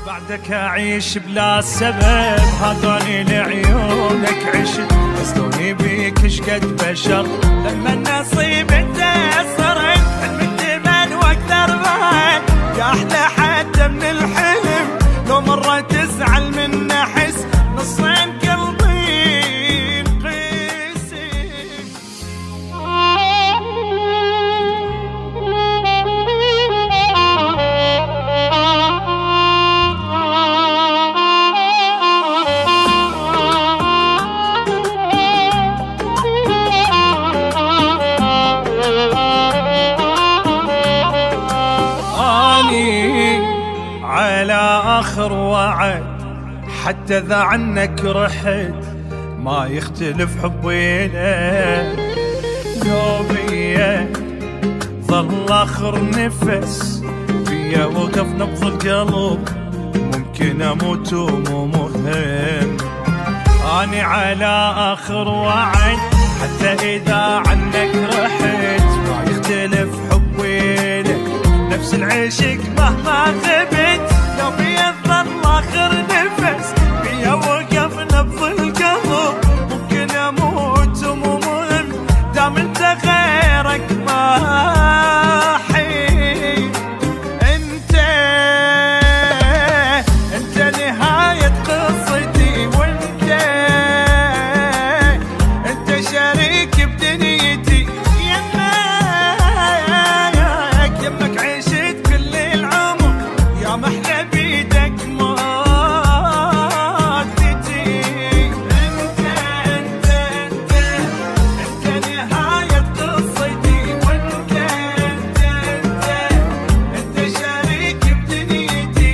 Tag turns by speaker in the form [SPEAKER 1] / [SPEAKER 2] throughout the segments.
[SPEAKER 1] بعدك أعيش بلا سبب، هذاني لعيونك عشت، قصدوني بيك شقد بشر، لما النصيب انتصر حلم الدمن واكثر بعد، يا أحلى حتى من الحلم، لو مرة تزعل من أحس نصين قلبي نقسم. على آخر وعد حتى ذا عنك رحت، ما يختلف حبي لك، لو بيا ظل آخر نفس فيا وقف نبض القلب، ممكن أموت ومو مهم. أني على آخر وعد حتى إذا عنك رحت، ما يختلف حبي لك، نفس العشق مهما غبت، لو بيظل آخر نفس بيا وقف نبض القلب، ممكن أموت ومو مهم، دام انت غيرك ما حي. انت نهاية قصتي، انت شريك بدنيتي، يمك عشت كل العمر، يا محلى بيدك مادتي. انت نهاية قصتي، انت شريك بدنيتي،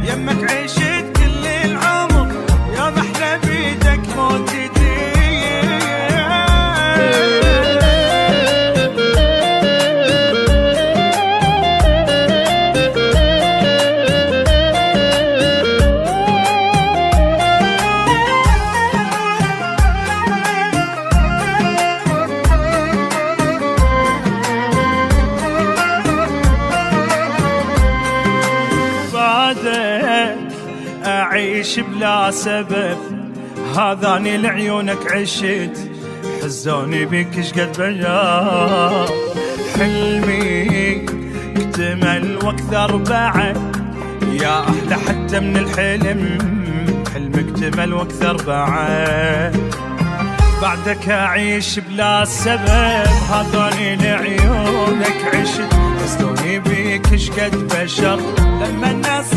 [SPEAKER 1] يمك عشت كل العمر، يا محلى بيدك موتتي. أعيش بلا سبب، هذاني لعيونك عشت، حزوني بيك شقد بجا، حلمي اكتمل واكثر بعد، يا أحلى حتى من الحلم، حلمي اكتمل واكثر بعد. بعدك أعيش بلا سبب، هذاني لعيونك عشت، حزوني بيك شقد بشر، لما الناس